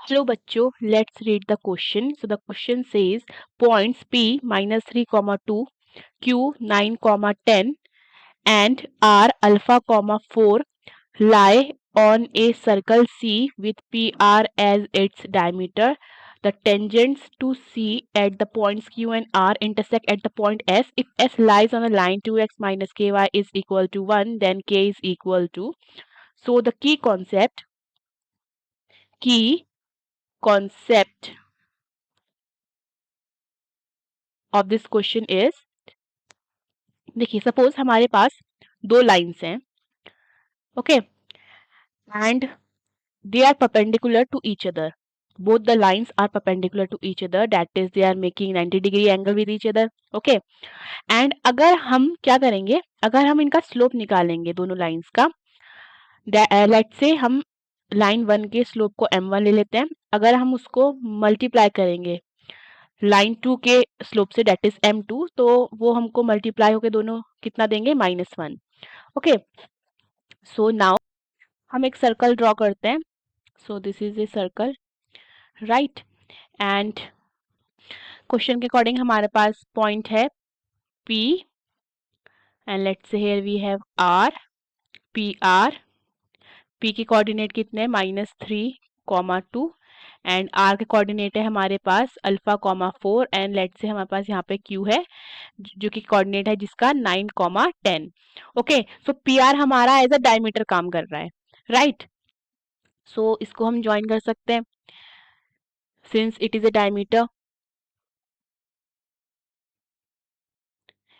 Hello बच्चों, let's read the question. So the question says points P minus 3 comma 2, Q 9 comma 10 and R alpha comma 4 lie on a circle C with PR as its diameter. The tangents to C at the points Q and R intersect at the point S. If S lies on a line 2x minus ky is equal to 1, then k is equal to. So the key concept of this question is, देखिए suppose हमारे पास दो lines हैं, okay, and they are perpendicular to each other. Both the lines are perpendicular to each other, that is they are making 90 degree angle with each other, okay. And अगर हम क्या करेंगे, अगर हम इनका स्लोप निकालेंगे दोनों लाइंस का, लेट्स से हम लाइन 1 के स्लोप को m1 ले लेते हैं. अगर हम उसको मल्टीप्लाई करेंगे लाइन 2 के स्लोप से, दैट इज m2, तो वो हमको मल्टीप्लाई होके दोनों कितना देंगे, -1. ओके, सो नाउ हम एक सर्कल ड्रॉ करते हैं. So this is a circle, right. And question के अकॉर्डिंग हमारे पास पॉइंट है P and let's say here we have R, PR. P के कोऑर्डिनेट कितने हैं, -3, 2 एंड R के कोऑर्डिनेट है हमारे पास अल्फा, 4 एंड लेट्स से हमारे पास यहाँ पे Q है जो कि कोऑर्डिनेट है जिसका 9, 10. ओके, सो PR हमारा एज अ डायमीटर काम कर रहा है, राइट. सो इसको हम ज्वाइन कर सकते हैं since it is a diameter.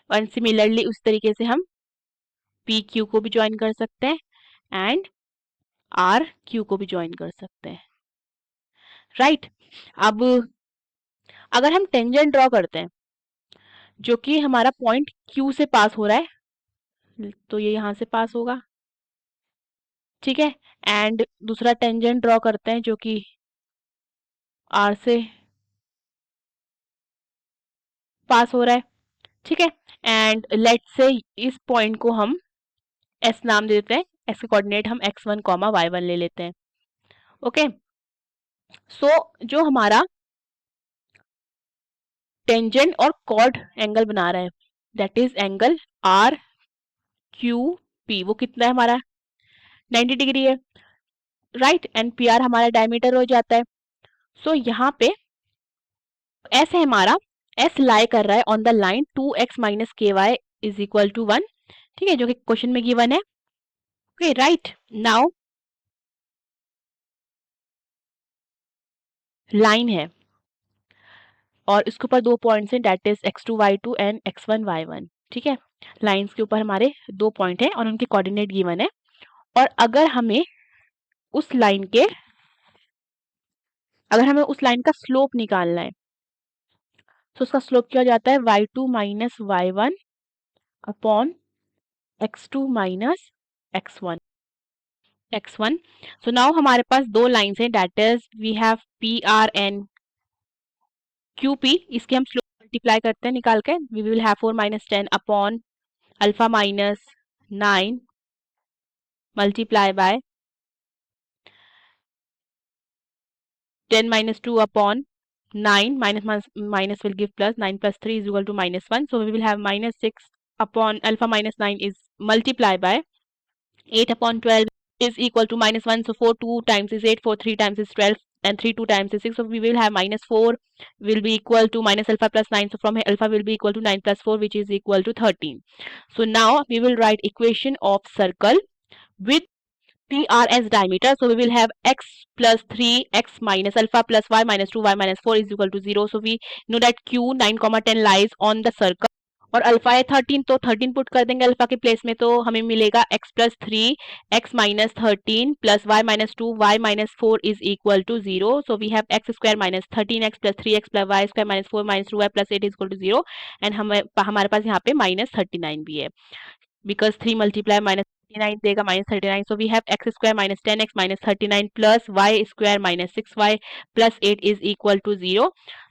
और सिमिलरली उस तरीके से हम PQ को भी ज्वाइन कर सकते हैं एंड RQ को भी ज्वाइन कर सकते हैं, राइट. अब अगर हम टेंजेंट ड्रॉ करते हैं जो कि हमारा पॉइंट Q से पास हो रहा है, तो ये यहाँ से पास होगा, ठीक है. एंड दूसरा टेंजेंट ड्रॉ करते हैं जो कि R से पास हो रहा है, ठीक है. एंड लेट्स से इस पॉइंट को हम S नाम दे देते हैं. S के कोऑर्डिनेट हम x1, y1 ले लेते हैं, ओके. सो जो हमारा टेंजेंट और कॉर्ड एंगल बना रहा है, दैट इज एंगल RQP, वो कितना है हमारा, 90 डिग्री है, राइट. एंड PR हमारा डायमीटर हो जाता है. सो यहाँ पे S है हमारा, S लाई कर रहा है on the line 2x minus ky is equal to 1, ठीक है, जो कि क्वेश्चन में गिवन है, ओके, राइट. नाउ लाइन है और इसके ऊपर दो पॉइंट्स हैं, that is x2 y2 and x1 y1, ठीक है. लाइंस के ऊपर हमारे दो पॉइंट हैं और उनके कोऑर्डिनेट गिवन है. और अगर हमें उस लाइन का स्लोप निकालना है, तो उसका स्लोप क्या हो जाता है, y2 minus y1 upon x2 minus x1. So now हमारे पास दो लाइंस हैं, that is we have PR and QP. इसके हम स्लोप मल्टीप्लाई करते हैं निकाल के, we will have 4 minus 10 upon alpha minus 9 multiply by 10 minus 2 upon 9, minus will give plus, 9 plus 3 is equal to -1. So we will have minus 6 upon alpha minus 9 is multiplied by 8 upon 12 is equal to -1. So 4 2 times is 8, 4 3 times is 12 and 3 2 times is 6. So we will have -4 will be equal to minus alpha plus 9. So from here alpha will be equal to 9 plus 4, which is equal to 13. So now we will write equation of circle with PR as diameter. So we will have x plus 3x minus alpha plus y minus 2y minus 4 is equal to 0. So we know that Q 9, 10 lies on the circle और alpha है 13, तो 13 put कर देंगे alpha के place में, तो हमें मिलेगा x plus 3 x minus 13 plus y minus 2 y minus 4 is equal to 0. So we have x square minus 13x plus 3x plus y square minus 4 minus 2y plus 8 is equal to 0. And हमारे पास यहाँ पे -39 भी है, because 3 multiply minus 39 देगा -39. So we have x square minus 10x minus 39 plus y square minus 6y plus 8 is equal to 0.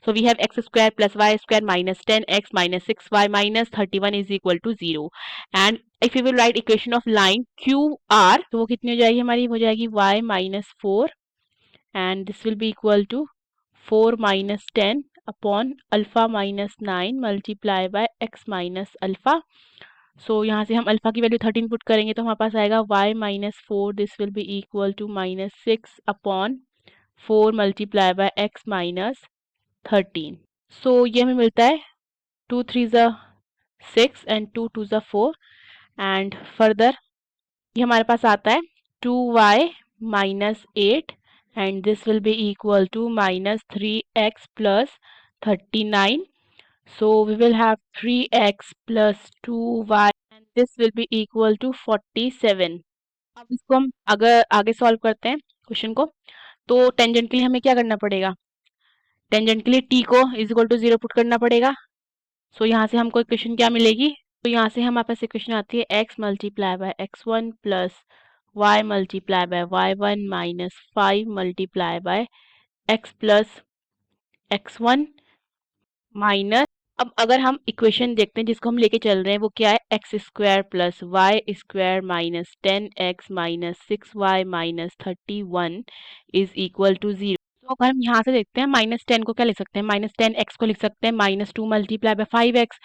So we have x square plus y square minus 10x minus 6y minus 31 is equal to 0. And if we will write equation of line QR, तो वो कितनी हो जाएगी हमारी, हो जाएगी y minus 4 and this will be equal to 4 minus 10 upon alpha minus 9 multiply by x minus alpha. सो यहाँ से हम अल्फा की वैल्यू 13 पुट करेंगे तो हमारे पास आएगा y minus 4, this will be equal to minus 6 upon 4 multiply by x minus 13. So ये हमें मिलता है 2 3 ज़ा 6 एंड 2 2 ज़ा 4 एंड फर्दर ये हमारे पास आता है 2y minus 8 and this will be equal to minus 3x plus 39. So we will have 3x plus 2y and this will be equal to 47. अब इसको हम अगर आगे सॉल्व करते हैं क्वेश्चन को, तो टेंजेंट के लिए हमें क्या करना पड़ेगा? टेंजेंट के लिए t को इज इक्वल टू 0 पुट करना पड़ेगा. सो यहाँ से हमको इक्वेशन क्या मिलेगी? तो यहाँ से हमारे पास इक्वेशन आती है x multiply by x1 plus y multiply by y1 minus 5 multiply by x plus x1 minus, अब अगर हम इक्वेशन देखते हैं जिसको हम लेके चल रहे हैं वो क्या है? X square plus Y square minus 10x minus 6y minus 31 is equal to 0. तो अगर हम यहाँ से देखते हैं माइनस 10 को क्या लिख सकते हैं? माइनस 10x को लिख सकते हैं माइनस 2 मल्टीप्लाई बाय 5x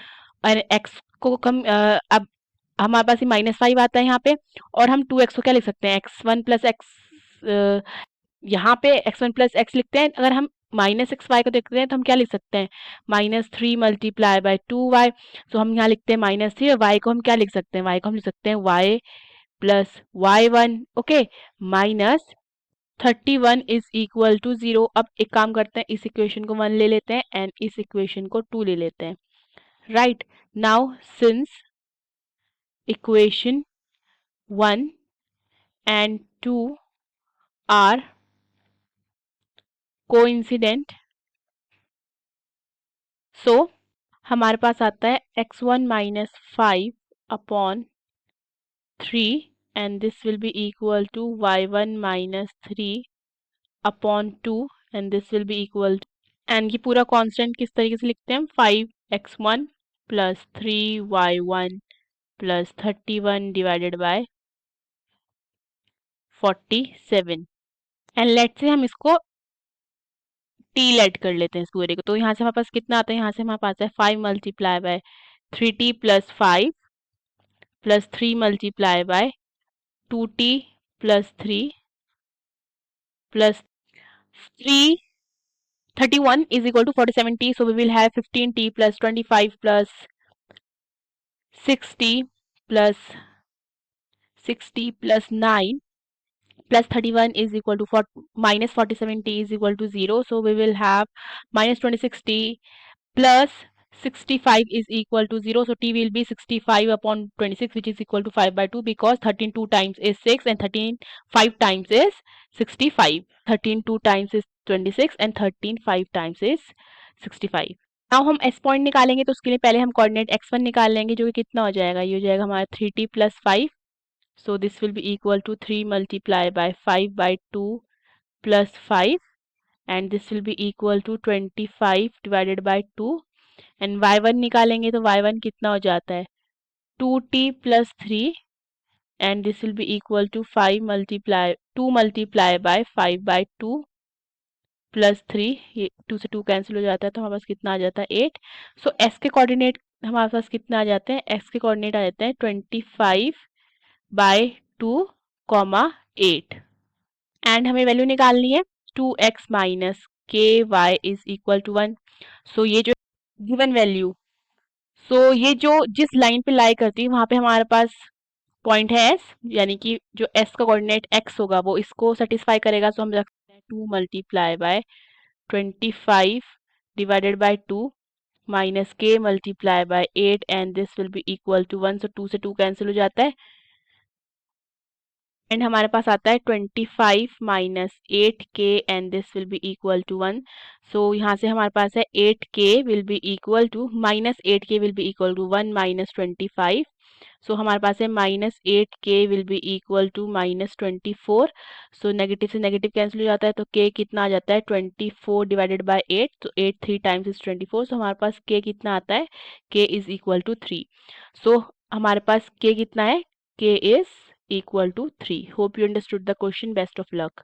और x को कम अब हमारे पास ही माइनस 5 आता है यहाँ पे, और हम 2x को क्या लिख सकते हैं? x1 प्लस एक्स, यहाँ पे x1 प्लस एक्स लिखते हैं. अगर हम माइनस एक्स वाई को देखते हैं तो हम क्या लिख सकते हैं? Minus 3 multiply bye 2y. सो हम यहाँ लिखते हैं माइनस 3 और y को हम क्या लिख सकते हैं? y को हम लिख सकते हैं y plus y1, okay, minus 31 is equal to 0. अब एक काम करते हैं, इस इक्वेशन को 1 ले लेते हैं एंड इस इक्वेशन को 2 ले लेते हैं. Right now since equation 1 and 2 are coincident, so हमारे पास आता है x1 minus 5 upon 3 and this will be equal to y1 minus 3 upon 2 and this will be equal to, and ये पूरा कांस्टेंट किस तरीके से लिखते हैं हम? 5x1 plus 3y1 plus 31 divided by 47. And let से हम इसको t लेट कर लेते हैं इस पूरे को. तो यहाँ से हमारे पास कितना आता है? यहाँ से हमारे पास है 5 multiply by 3t plus 5 plus 3 multiply bye 2t plus 3 plus 31 is equal to 47t. So we will have 15t plus 25 plus 60 plus 60 plus 9 plus 31 is equal to minus 47t is equal to 0. So we will have minus 26t plus 65 is equal to 0. So t will be 65 upon 26, which is equal to 5 by 2, because 13 2 times is 6 and 13 5 times is 65. 13 2 times is 26 and 13 5 times is 65. Now हम S point निकालेंगे तो उसके लिए पहले हम coordinate x1 निकाल लेंगे, जो कि कितना हो जाएगा? ये हो जाएगा हमारा 3t plus 5. So this will be equal to 3 multiply by 5 by 2 plus 5 and this will be equal to 25 divided by 2. And y1 निकालेंगे तो y1 कितना हो जाता है? 2t plus 3 and this will be equal to 2 multiply by 5 by 2 plus 3. ये 2 से 2 cancel हो जाता है तो हमारे पास कितना आ जाता है? 8. सो s के कोऑर्डिनेट हमारे पास कितना आ जाते हैं? x के कोऑर्डिनेट आ जाते हैं 25 बाय 2 कॉमा 8 एंड हमें वैल्यू निकालनी है 2x माइनस के वाई इज इक्वल टू 1. सो ये जो गिवन वैल्यू, सो ये जो जिस लाइन पे लाई करती है वहां पे हमारे पास पॉइंट है s, यानी कि जो s का कोऑर्डिनेट x होगा वो इसको सेटिस्फाई करेगा. सो हम रख सकते हैं 2 multiply by 25 divided by 2 minus k multiply by 8 and this will be equal to 1. So 2 से 2 कैंसिल हो जाता है एंड हमारे पास आता है 25 minus 8k and this will be equal to 1. So यहाँ से हमारे पास है 8k will be equal to minus 8k will be equal to 1 minus 25. So हमारे पास है minus 8k will be equal to minus 24. So negative से negative cancel हो जाता है तो k कितना आ जाता है? 24 डिवाइडेड बाय 8. तो 8 3 टाइम्स इज 24. सो हमारे पास k कितना आता है? k is equal to 3. So हमारे पास k कितना है? k is equal to 3. Hope you understood the question. Best of luck.